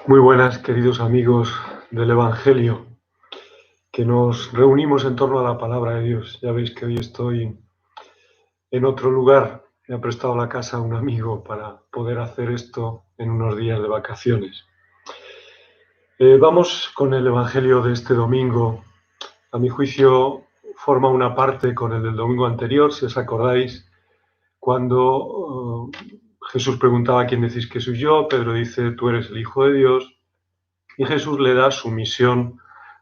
Muy buenas, queridos amigos del Evangelio, que nos reunimos en torno a la palabra de Dios. Ya veis que hoy estoy en otro lugar. Me ha prestado la casa a un amigo para poder hacer esto en unos días de vacaciones. Vamos con el Evangelio de este domingo. A mi juicio forma una parte con el del domingo anterior, si os acordáis, cuando Jesús preguntaba: ¿quién decís que soy yo? Pedro dice: tú eres el Hijo de Dios. Y Jesús le da su misión: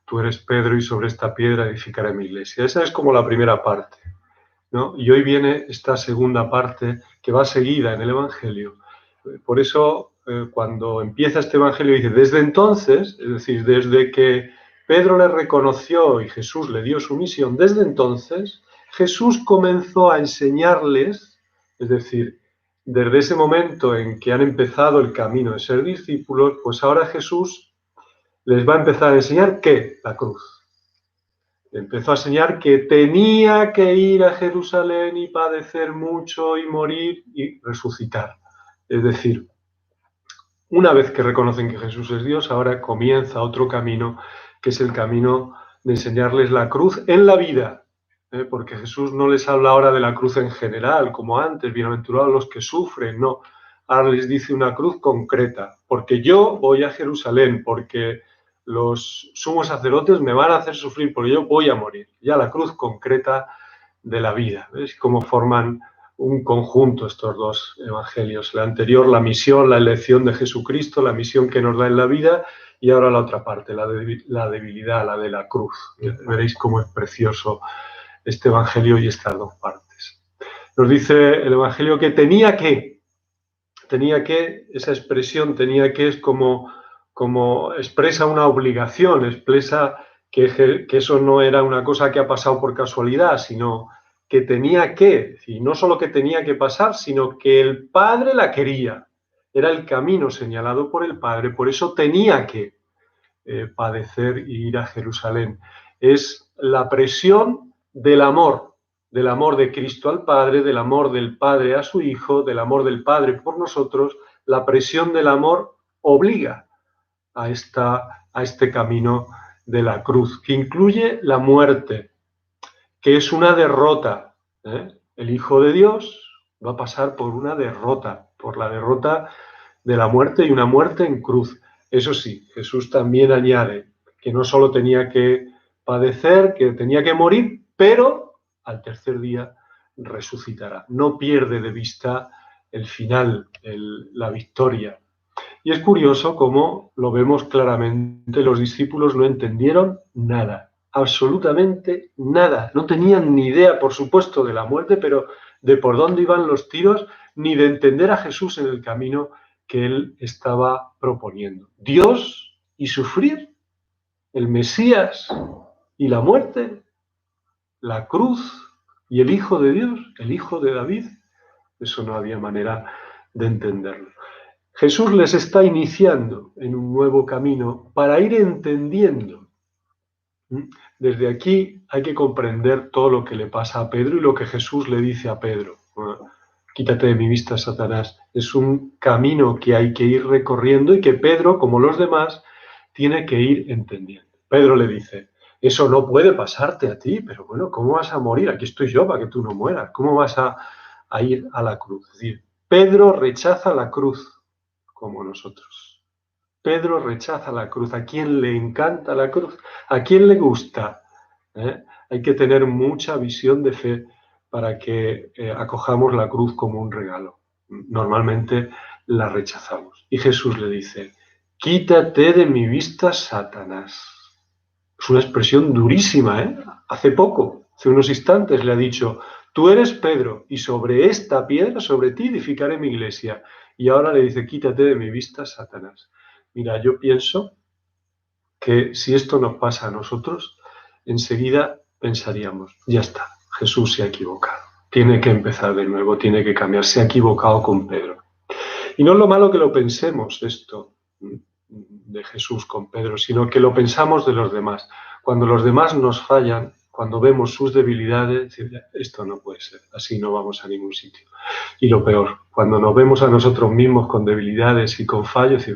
tú eres Pedro y sobre esta piedra edificaré mi iglesia. Esa es como la primera parte, ¿no? Y hoy viene esta segunda parte que va seguida en el Evangelio. Por eso, cuando empieza este Evangelio dice: desde entonces, es decir, desde que Pedro le reconoció y Jesús le dio su misión, desde entonces Jesús comenzó a enseñarles, es decir, desde ese momento en que han empezado el camino de ser discípulos, pues ahora Jesús les va a empezar a enseñar ¿qué? La cruz. Empezó a enseñar que tenía que ir a Jerusalén y padecer mucho y morir y resucitar. Es decir, una vez que reconocen que Jesús es Dios, ahora comienza otro camino, que es el camino de enseñarles la cruz en la vida. Porque Jesús no les habla ahora de la cruz en general, como antes, bienaventurados los que sufren, no. Ahora les dice una cruz concreta, porque yo voy a Jerusalén, porque los sumos sacerdotes me van a hacer sufrir, porque yo voy a morir. Ya la cruz concreta de la vida. ¿Ves cómo forman un conjunto estos dos evangelios? El anterior, la misión, la elección de Jesucristo, la misión que nos da en la vida, y ahora la otra parte, la debilidad, la de la cruz. Veréis cómo es precioso este evangelio y estas dos partes. Nos dice el evangelio que tenía que, esa expresión tenía que es como expresa una obligación, expresa que eso no era una cosa que ha pasado por casualidad, sino que tenía que, y no solo que tenía que pasar, sino que el Padre la quería. Era el camino señalado por el Padre, por eso tenía que padecer e ir a Jerusalén. Es la presión del amor de Cristo al Padre, del amor del Padre a su Hijo, del amor del Padre por nosotros. La presión del amor obliga a este camino de la cruz, que incluye la muerte, que es una derrota. El Hijo de Dios va a pasar por una derrota, por la derrota de la muerte, y una muerte en cruz. Eso sí, Jesús también añade que no solo tenía que padecer, que tenía que morir, pero al tercer día resucitará. No pierde de vista el final, la victoria. Y es curioso cómo lo vemos claramente: los discípulos no entendieron nada, absolutamente nada. No tenían ni idea, por supuesto, de la muerte, pero de por dónde iban los tiros, ni de entender a Jesús en el camino que él estaba proponiendo. Dios y sufrir, el Mesías y la muerte, la cruz y el Hijo de Dios, el Hijo de David. Eso no había manera de entenderlo. Jesús les está iniciando en un nuevo camino para ir entendiendo. Desde aquí hay que comprender todo lo que le pasa a Pedro y lo que Jesús le dice a Pedro. Quítate de mi vista, Satanás. Es un camino que hay que ir recorriendo y que Pedro, como los demás, tiene que ir entendiendo. Pedro le dice: eso no puede pasarte a ti, pero bueno, ¿cómo vas a morir? Aquí estoy yo para que tú no mueras. ¿Cómo vas a ir a la cruz? Es decir, Pedro rechaza la cruz como nosotros. Pedro rechaza la cruz. ¿A quién le encanta la cruz? ¿A quién le gusta? Hay que tener mucha visión de fe para que acojamos la cruz como un regalo. Normalmente la rechazamos. Y Jesús le dice: quítate de mi vista, Satanás. Es una expresión durísima, ¿eh? Hace unos instantes le ha dicho: tú eres Pedro, y sobre esta piedra, sobre ti, edificaré mi iglesia. Y ahora le dice: quítate de mi vista, Satanás. Mira, yo pienso que si esto nos pasa a nosotros, enseguida pensaríamos: ya está, Jesús se ha equivocado. Tiene que empezar de nuevo, tiene que cambiar. Se ha equivocado con Pedro. Y no es lo malo que lo pensemos esto de Jesús con Pedro, sino que lo pensamos de los demás. Cuando los demás nos fallan, cuando vemos sus debilidades, esto no puede ser, así no vamos a ningún sitio. Y lo peor, cuando nos vemos a nosotros mismos con debilidades y con fallos,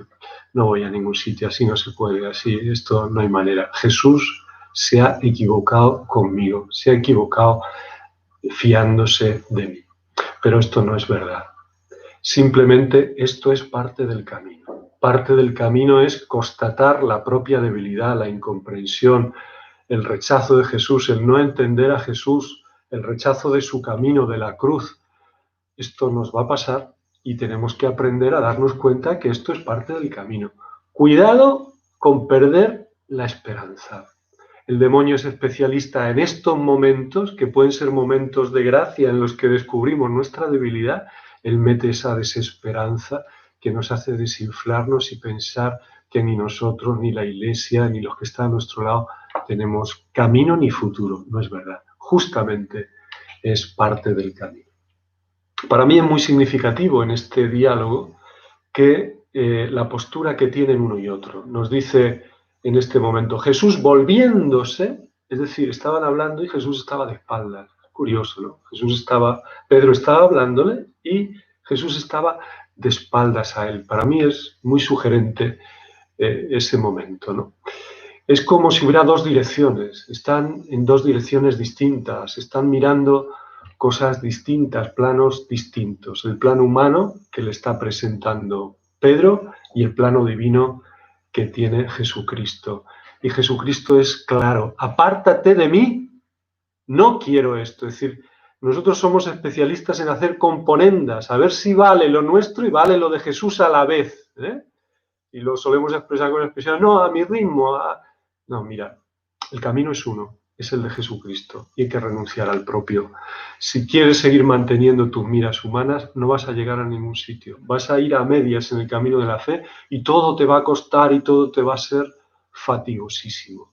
no voy a ningún sitio, así no se puede, así, esto no hay manera. Jesús se ha equivocado conmigo, se ha equivocado fiándose de mí. Pero esto no es verdad. Simplemente esto es parte del camino. Parte del camino es constatar la propia debilidad, la incomprensión, el rechazo de Jesús, el no entender a Jesús, el rechazo de su camino, de la cruz. Esto nos va a pasar y tenemos que aprender a darnos cuenta que esto es parte del camino. Cuidado con perder la esperanza. El demonio es especialista en estos momentos, que pueden ser momentos de gracia en los que descubrimos nuestra debilidad. Él mete esa desesperanza que nos hace desinflarnos y pensar que ni nosotros, ni la Iglesia, ni los que están a nuestro lado tenemos camino ni futuro. No es verdad. Justamente es parte del camino. Para mí es muy significativo en este diálogo que la postura que tienen uno y otro. Nos dice en este momento Jesús volviéndose, es decir, estaban hablando y Jesús estaba de espaldas. Curioso, ¿no? Pedro estaba hablándole y Jesús estaba de espaldas a él. Para mí es muy sugerente ese momento, ¿no? Es como si hubiera dos direcciones, están en dos direcciones distintas, están mirando cosas distintas, planos distintos. El plano humano que le está presentando Pedro y el plano divino que tiene Jesucristo. Y Jesucristo es claro, apártate de mí, no quiero esto. Es decir, nosotros somos especialistas en hacer componendas, a ver si vale lo nuestro y vale lo de Jesús a la vez, ¿eh? Y lo solemos expresar con expresión, no, a mi ritmo. No, mira, el camino es uno, es el de Jesucristo y hay que renunciar al propio. Si quieres seguir manteniendo tus miras humanas, no vas a llegar a ningún sitio. Vas a ir a medias en el camino de la fe y todo te va a costar y todo te va a ser fatigosísimo.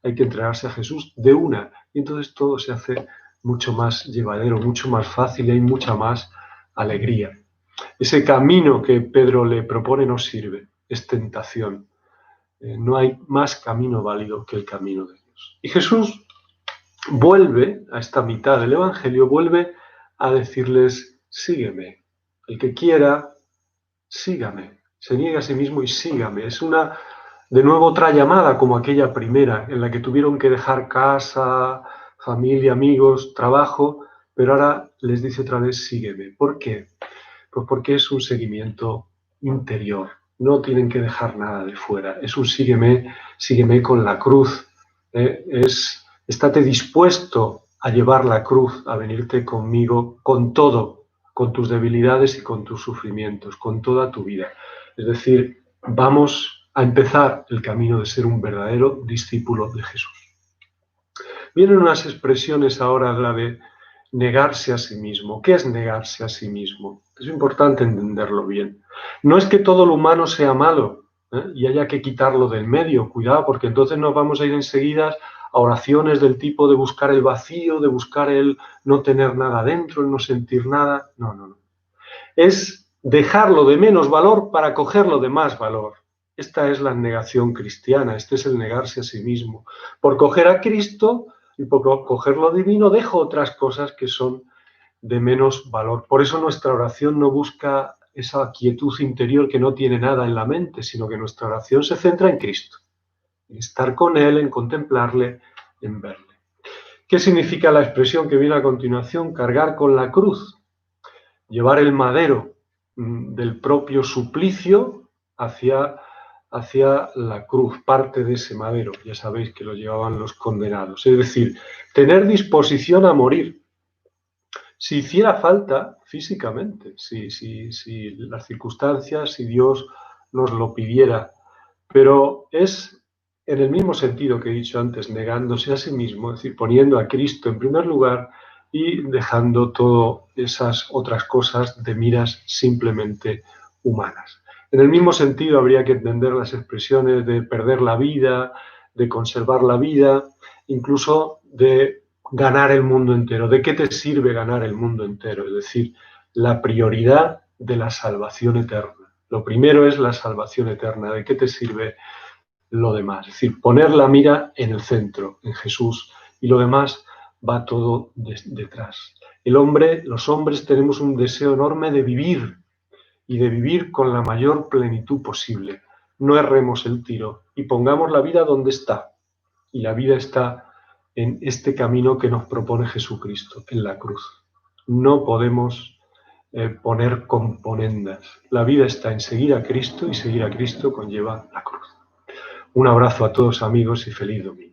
Hay que entregarse a Jesús de una y entonces todo se hace mucho más llevadero, mucho más fácil y hay mucha más alegría. Ese camino que Pedro le propone no sirve, es tentación. No hay más camino válido que el camino de Dios. Y Jesús vuelve a esta mitad del Evangelio, vuelve a decirles, sígueme. El que quiera, sígame. Se niegue a sí mismo y sígame. Es de nuevo, otra llamada como aquella primera, en la que tuvieron que dejar casa, familia, amigos, trabajo, pero ahora les dice otra vez, sígueme. ¿Por qué? Pues porque es un seguimiento interior. No tienen que dejar nada de fuera. Es un sígueme con la cruz. Estate dispuesto a llevar la cruz, a venirte conmigo con todo, con tus debilidades y con tus sufrimientos, con toda tu vida. Es decir, vamos a empezar el camino de ser un verdadero discípulo de Jesús. Vienen unas expresiones ahora, la de negarse a sí mismo. ¿Qué es negarse a sí mismo? Es importante entenderlo bien. No es que todo lo humano sea malo y haya que quitarlo del medio. Cuidado, porque entonces nos vamos a ir enseguida a oraciones del tipo de buscar el vacío, de buscar el no tener nada dentro, el no sentir nada. No. Es dejarlo de menos valor para cogerlo de más valor. Esta es la negación cristiana, este es el negarse a sí mismo. Por coger a Cristo y por coger lo divino dejo otras cosas que son de menos valor. Por eso nuestra oración no busca esa quietud interior que no tiene nada en la mente, sino que nuestra oración se centra en Cristo, en estar con Él, en contemplarle, en verle. ¿Qué significa la expresión que viene a continuación? Cargar con la cruz, llevar el madero del propio suplicio hacia la cruz, parte de ese madero. Ya sabéis que lo llevaban los condenados. Es decir, tener disposición a morir. Si hiciera falta físicamente, si las circunstancias, si Dios nos lo pidiera, pero es en el mismo sentido que he dicho antes, negándose a sí mismo, es decir, poniendo a Cristo en primer lugar y dejando todas esas otras cosas de miras simplemente humanas. En el mismo sentido habría que entender las expresiones de perder la vida, de conservar la vida, incluso de ganar el mundo entero. ¿De qué te sirve ganar el mundo entero? Es decir, la prioridad de la salvación eterna. Lo primero es la salvación eterna. ¿De qué te sirve lo demás? Es decir, poner la mira en el centro, en Jesús, y lo demás va todo detrás. Los hombres tenemos un deseo enorme de vivir y de vivir con la mayor plenitud posible. no erremos el tiro y pongamos la vida donde está. Y la vida está en este camino que nos propone Jesucristo, en la cruz. No podemos poner componendas. La vida está en seguir a Cristo y seguir a Cristo conlleva la cruz. Un abrazo a todos amigos y feliz domingo.